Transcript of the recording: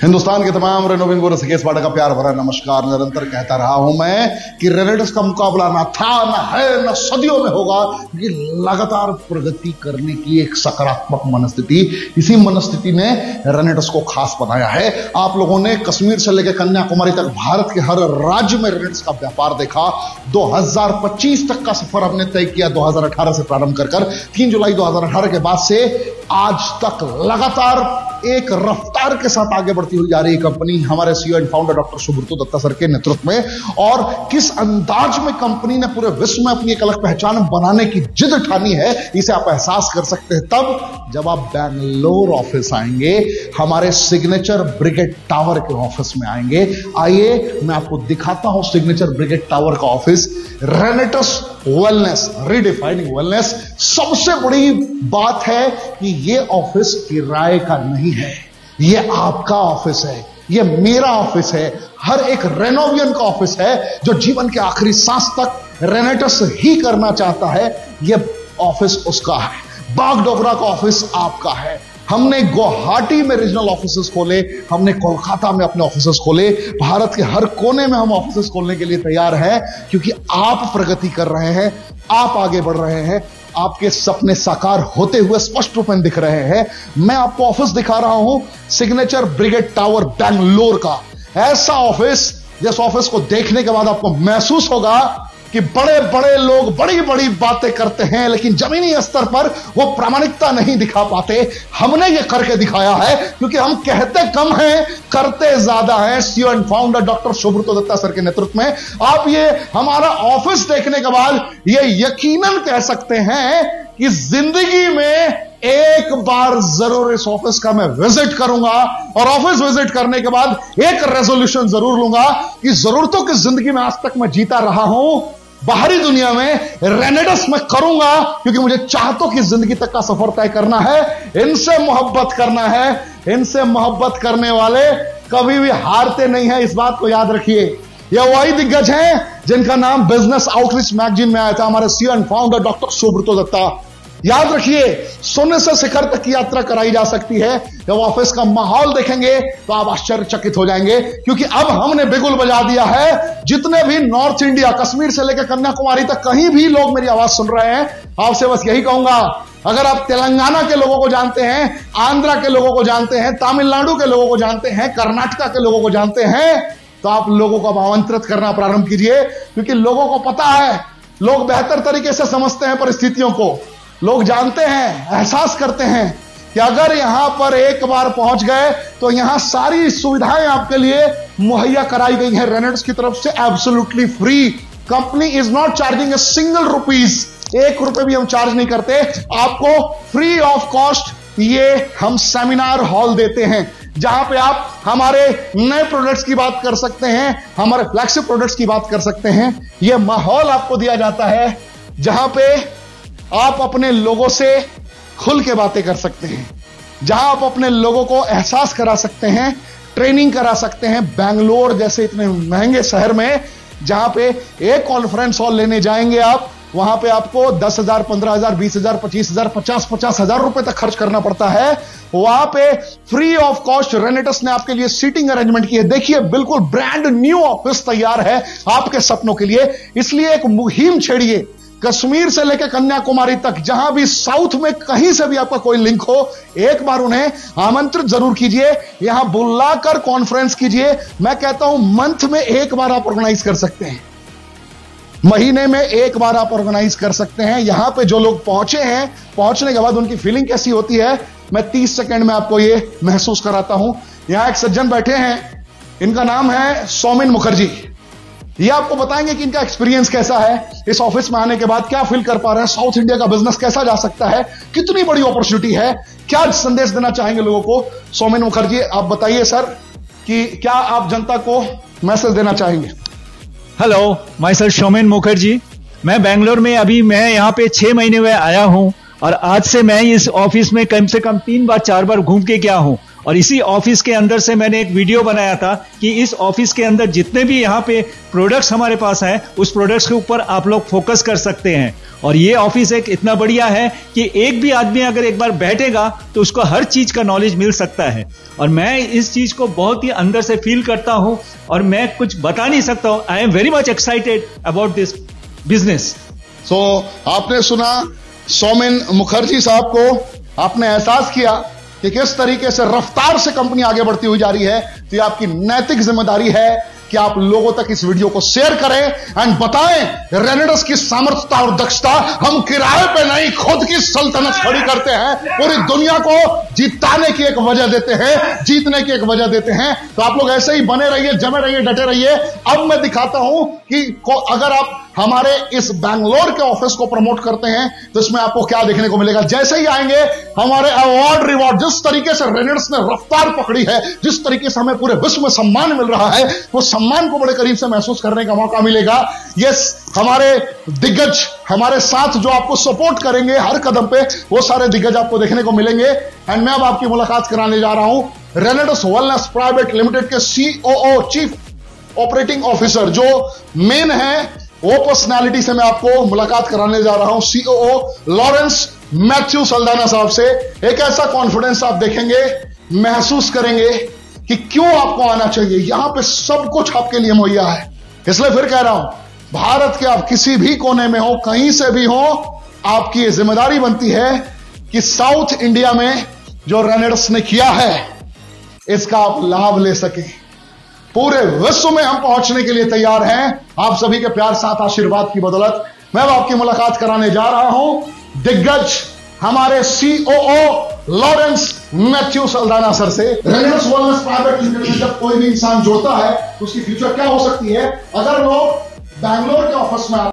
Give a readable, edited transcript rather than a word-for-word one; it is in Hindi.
हिंदुस्तान के तमाम रेनोविंग रसिकेश पाठक का प्यार भरा नमस्कार। निरंतर कहता रहा हूं मैं कि रेनेडस का मुकाबला ना था, ना है, ना सदियों में होगा। ये लगातार प्रगति करने की एक सकारात्मक मनस्थिति, इसी मनस्थिति ने रेनेडस को खास बनाया है। आप लोगों ने कश्मीर से लेकर कन्याकुमारी तक भारत के हर राज्य में रेनेडस का व्यापार देखा। 2025 तक का सफर हमने तय किया 2018 से प्रारंभ कर 3 जुलाई 2018 के बाद से आज तक लगातार एक रफ्तार के साथ आगे बढ़ती हुई जा रही कंपनी हमारे CEO and founder doctor Subrato Dutta sir के नेतृत्व में, और किस अंदाज में कंपनी ने पूरे विश्व में अपनी एक अलग पहचान बनाने की जिद ठानी है, इसे आप एहसास कर सकते हैं तब जब आप बैंगलोर ऑफिस आएंगे, हमारे सिग्नेचर ब्रिगेड टावर के ऑफिस में आएंगे। आइए मैं आपको दिखाता हूं सिग्नेचर ब्रिगेड टावर का ऑफिस। रेनेडस वेलनेस, रीडिफाइनिंग वेलनेस। सबसे बड़ी बात है कि यह ऑफिस किराए का नहीं है, यह आपका ऑफिस है, यह मेरा ऑफिस है, हर एक रेनोवियन का ऑफिस है जो जीवन के आखिरी सांस तक रेनेडस ही करना चाहता है। यह ऑफिस उसका है। बागडोगरा का ऑफिस आपका है। हमने गुवाहाटी में रीजनल ऑफिसेस खोले, हमने कोलकाता में अपने ऑफिसेस खोले, भारत के हर कोने में हम ऑफिसेस खोलने के लिए तैयार हैं, क्योंकि आप प्रगति कर रहे हैं, आप आगे बढ़ रहे हैं, आपके सपने साकार होते हुए स्पष्ट रूप में दिख रहे हैं। मैं आपको ऑफिस दिखा रहा हूं सिग्नेचर ब्रिगेड टावर बैंगलोर का। ऐसा ऑफिस जिस ऑफिस को देखने के बाद आपको महसूस होगा कि बड़े बड़े लोग बड़ी बड़ी बातें करते हैं लेकिन जमीनी स्तर पर वो प्रामाणिकता नहीं दिखा पाते। हमने ये करके दिखाया है, क्योंकि हम कहते कम हैं, करते ज्यादा हैं। CEO and founder doctor Subrato Dutta sir के नेतृत्व में आप ये हमारा ऑफिस देखने के बाद ये यकीनन कह सकते हैं कि जिंदगी में एक बार जरूर इस ऑफिस का मैं विजिट करूंगा, और ऑफिस विजिट करने के बाद एक रेजोल्यूशन जरूर लूंगा कि जरूरतों की जिंदगी में आज तक मैं जीता रहा हूं, बाहरी दुनिया में रेनेडस में करूंगा, क्योंकि मुझे चाहतों की जिंदगी तक का सफर तय करना है, इनसे मोहब्बत करना है। इनसे मोहब्बत करने वाले कभी भी हारते नहीं है, इस बात को याद रखिए। यह वही दिग्गज हैं जिनका नाम बिजनेस आउटरीच मैगजीन में आया था, हमारे CEO and founder doctor Subrato Dutta. याद रखिए, शून्य से शिखर तक की यात्रा कराई जा सकती है। जब ऑफिस का माहौल देखेंगे तो आप आश्चर्यचकित हो जाएंगे, क्योंकि अब हमने बिगुल बजा दिया है। जितने भी नॉर्थ इंडिया, कश्मीर से लेकर कन्याकुमारी तक कहीं भी लोग मेरी आवाज सुन रहे हैं, आपसे बस यही कहूंगा, अगर आप तेलंगाना के लोगों को जानते हैं, आंध्रा के लोगों को जानते हैं, तमिलनाडु के लोगों को जानते हैं, कर्नाटका के लोगों को जानते हैं, तो आप लोगों को आमंत्रित करना प्रारंभ कीजिए, क्योंकि लोगों को पता है, लोग बेहतर तरीके से समझते हैं परिस्थितियों को। लोग जानते हैं, एहसास करते हैं कि अगर यहां पर एक बार पहुंच गए तो यहां सारी सुविधाएं आपके लिए मुहैया कराई गई हैं रेनेडस की तरफ से, absolutely free. Company is not charging a single rupees, 1 रुपए भी हम चार्ज नहीं करते। आपको फ्री ऑफ कॉस्ट ये हम सेमिनार हॉल देते हैं, जहां पे आप हमारे नए प्रोडक्ट्स की बात कर सकते हैं, हमारे फ्लैगशिप प्रोडक्ट्स की बात कर सकते हैं। यह माहौल आपको दिया जाता है जहां पे आप अपने लोगों से खुल के बातें कर सकते हैं, जहां आप अपने लोगों को एहसास करा सकते हैं, ट्रेनिंग करा सकते हैं। बैंगलोर जैसे इतने महंगे शहर में, जहां पे एक कॉन्फ्रेंस हॉल लेने जाएंगे आप, वहां पे आपको 10,000, 15,000, 20,000, 25,000, 50,000 रुपए तक खर्च करना पड़ता है। वहां पे फ्री ऑफ कॉस्ट रेनेडस ने आपके लिए सीटिंग अरेंजमेंट की है। देखिए, बिल्कुल ब्रांड न्यू ऑफिस तैयार है आपके सपनों के लिए। इसलिए एक मुहिम छेड़िए, कश्मीर से लेकर कन्याकुमारी तक, जहां भी साउथ में कहीं से भी आपका कोई लिंक हो, एक बार उन्हें आमंत्रित जरूर कीजिए, यहां बुलाकर कॉन्फ्रेंस कीजिए। मैं कहता हूं मंथ में एक बार आप ऑर्गेनाइज कर सकते हैं, महीने में एक बार आप ऑर्गेनाइज कर सकते हैं। यहां पे जो लोग पहुंचे हैं, पहुंचने के बाद उनकी फीलिंग कैसी होती है, मैं 30 सेकंड में आपको यह महसूस कराता हूं। यहां एक सज्जन बैठे हैं, इनका नाम है सौमिन मुखर्जी। ये आपको बताएंगे कि इनका एक्सपीरियंस कैसा है, इस ऑफिस में आने के बाद क्या फील कर पा रहे हैं, साउथ इंडिया का बिजनेस कैसा जा सकता है, कितनी बड़ी अपॉर्चुनिटी है, क्या संदेश देना चाहेंगे लोगों को। सौमिन मुखर्जी, आप बताइए सर कि क्या आप जनता को मैसेज देना चाहेंगे। Hello, my self Soumin Mukherjee. मैं बेंगलोर में मैं यहाँ पे 6 महीने में आया हूँ, और आज से मैं इस ऑफिस में कम से कम 3 बार 4 बार घूम के गया हूँ। और इसी ऑफिस के अंदर से मैंने एक वीडियो बनाया था कि इस ऑफिस के अंदर जितने भी यहाँ पे प्रोडक्ट्स हमारे पास हैं, उस प्रोडक्ट्स के ऊपर आप लोग फोकस कर सकते हैं। और ये ऑफिस एक इतना बढ़िया है कि एक भी आदमी अगर एक बार बैठेगा तो उसको हर चीज का नॉलेज मिल सकता है। और मैं इस चीज को बहुत ही अंदर से फील करता हूं और मैं कुछ बता नहीं सकता हूं। I am very much excited about this business. So आपने सुना सौमेन मुखर्जी साहब को, आपने एहसास किया कि किस तरीके से रफ्तार से कंपनी आगे बढ़ती हुई जा रही है। तो ये आपकी नैतिक जिम्मेदारी है कि आप लोगों तक इस वीडियो को शेयर करें एंड बताएं रेनेडस की सामर्थ्यता और दक्षता। हम किराए पे नहीं, खुद की सल्तनत खड़ी करते हैं, पूरी दुनिया को जिताने की एक वजह देते हैं, जीतने की एक वजह देते हैं। तो आप लोग ऐसे ही बने रहिए, जमे रहिए, डटे रहिए। अब मैं दिखाता हूं कि अगर आप हमारे इस बैंगलोर के ऑफिस को प्रमोट करते हैं तो इसमें आपको क्या देखने को मिलेगा। जैसे ही आएंगे हमारे अवार्ड रिवॉर्ड, जिस तरीके से रेनेडस ने रफ्तार पकड़ी है, जिस तरीके से हमें पूरे विश्व में सम्मान मिल रहा है, वो सम्मान को बड़े करीब से महसूस करने का मौका मिलेगा। यस, हमारे दिग्गज हमारे साथ जो आपको सपोर्ट करेंगे हर कदम पे, वो सारे दिग्गज आपको देखने को मिलेंगे। एंड मैं अब आपकी मुलाकात कराने जा रहा हूं रेनेडस वेलनेस प्राइवेट लिमिटेड के सीओओ, चीफ ऑपरेटिंग ऑफिसर, जो मेन है वो पर्सनालिटी से मैं आपको मुलाकात कराने जा रहा हूं, सीओओ लॉरेंस मैथ्यू सल्दाना साहब से। एक ऐसा कॉन्फिडेंस आप देखेंगे, महसूस करेंगे कि क्यों आपको आना चाहिए। यहां पे सब कुछ आपके लिए मुहैया है। इसलिए फिर कह रहा हूं, भारत के आप किसी भी कोने में हो, कहीं से भी हो, आपकी ये जिम्मेदारी बनती है कि साउथ इंडिया में जो रेनेडस ने किया है इसका आप लाभ ले सके। पूरे विश्व में हम पहुंचने के लिए तैयार हैं, आप सभी के प्यार, साथ, आशीर्वाद की बदौलत। मैं अब आपकी मुलाकात कराने जा रहा हूं दिग्गज हमारे सीओओ लॉरेंस मैथ्यू सल्दाना सर से। रेनेडस वेलनेस प्राइवेट लिमिटेड में जब कोई भी इंसान जुड़ता है तो उसकी फ्यूचर क्या हो सकती है। अगर लोग बैंगलोर के ऑफिस में